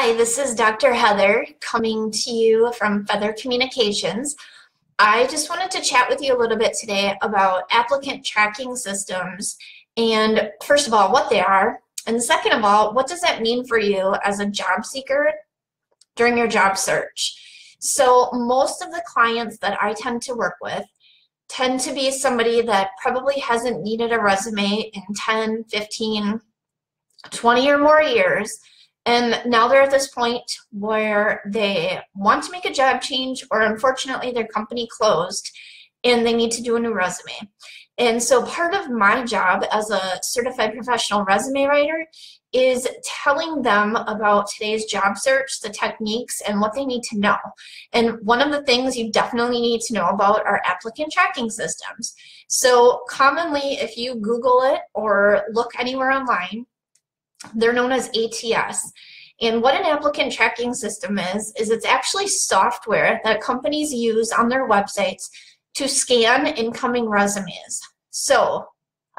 Hi, this is Dr. Heather coming to you from Feather Communications. I just wanted to chat with you a little bit today about applicant tracking systems, and first of all, what they are, and second of all, what does that mean for you as a job seeker during your job search? So most of the clients that I tend to work with tend to be somebody that probably hasn't needed a resume in 10, 15, 20 or more years. And now they're at this point where they want to make a job change, or unfortunately their company closed and they need to do a new resume. And so part of my job as a certified professional resume writer is telling them about today's job search, the techniques, and what they need to know. And one of the things you definitely need to know about are applicant tracking systems. So commonly, if you Google it or look anywhere online, they're known as ATS. And what an applicant tracking system is it's actually software that companies use on their websites to scan incoming resumes. So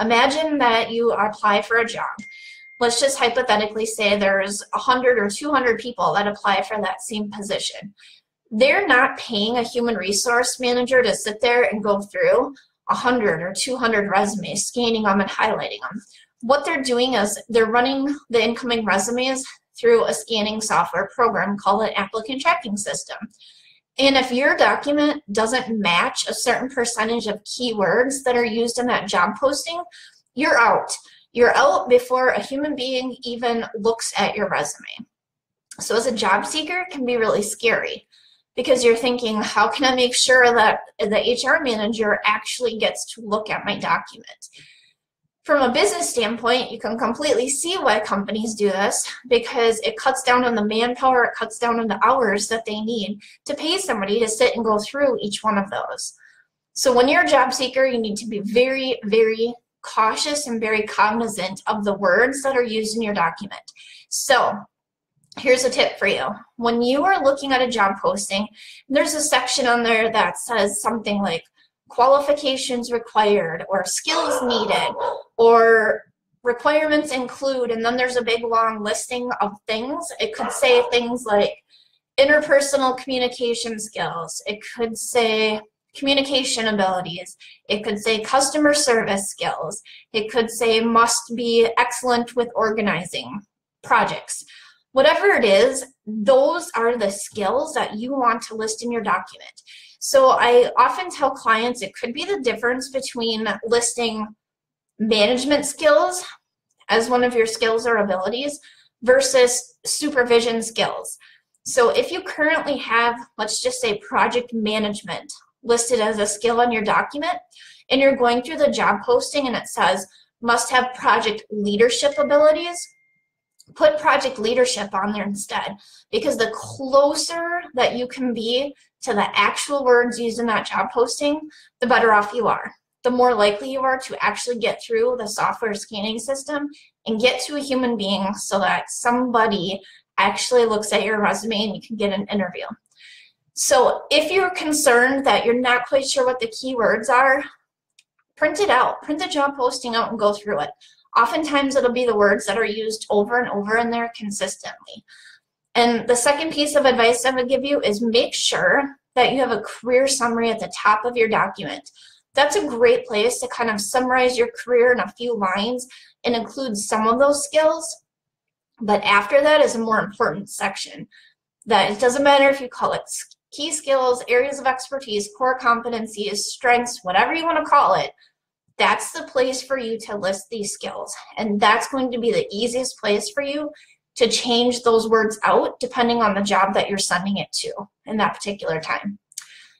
imagine that you apply for a job. Let's just hypothetically say there's 100 or 200 people that apply for that same position. They're not paying a human resource manager to sit there and go through 100 or 200 resumes, scanning them and highlighting them. What they're doing is they're running the incoming resumes through a scanning software program called an applicant tracking system. And if your document doesn't match a certain percentage of keywords that are used in that job posting, you're out. You're out before a human being even looks at your resume. So as a job seeker, it can be really scary because you're thinking, how can I make sure that the HR manager actually gets to look at my document? From a business standpoint, you can completely see why companies do this because it cuts down on the manpower, it cuts down on the hours that they need to pay somebody to sit and go through each one of those. So when you're a job seeker, you need to be very, very cautious and very cognizant of the words that are used in your document. So here's a tip for you. When you are looking at a job posting, there's a section on there that says something like qualifications required, or skills needed, or requirements include, and then there's a big long listing of things. It could say things like interpersonal communication skills. It could say communication abilities. It could say customer service skills. It could say must be excellent with organizing projects. Whatever it is, those are the skills that you want to list in your document. So I often tell clients it could be the difference between listing management skills as one of your skills or abilities versus supervision skills. So if you currently have, let's just say, project management listed as a skill on your document, and you're going through the job posting and it says must have project leadership abilities, put project leadership on there instead, because the closer that you can be to the actual words used in that job posting, the better off you are. The more likely you are to actually get through the software scanning system and get to a human being so that somebody actually looks at your resume and you can get an interview. So if you're concerned that you're not quite sure what the keywords are, print it out. Print the job posting out and go through it. Oftentimes it'll be the words that are used over and over in there consistently. And the second piece of advice I would give you is make sure that you have a career summary at the top of your document. That's a great place to kind of summarize your career in a few lines and include some of those skills. But after that is a more important section. That it doesn't matter if you call it key skills, areas of expertise, core competencies, strengths, whatever you want to call it. That's the place for you to list these skills. And that's going to be the easiest place for you to change those words out depending on the job that you're sending it to in that particular time.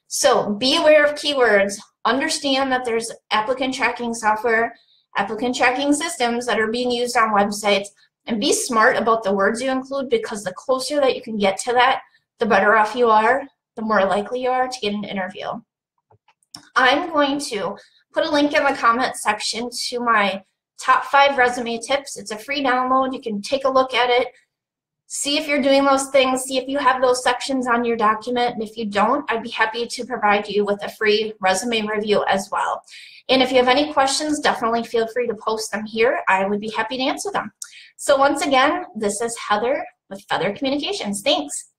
So be aware of keywords. Understand that there's applicant tracking software, applicant tracking systems that are being used on websites, and be smart about the words you include, because the closer that you can get to that, the better off you are, the more likely you are to get an interview. I'm going to put a link in the comment section to my top 5 resume tips. It's a free download. You can take a look at it, see if you're doing those things, see if you have those sections on your document. And if you don't, I'd be happy to provide you with a free resume review as well. And if you have any questions, definitely feel free to post them here. I would be happy to answer them. So once again, this is Heather with Feather Communications. Thanks.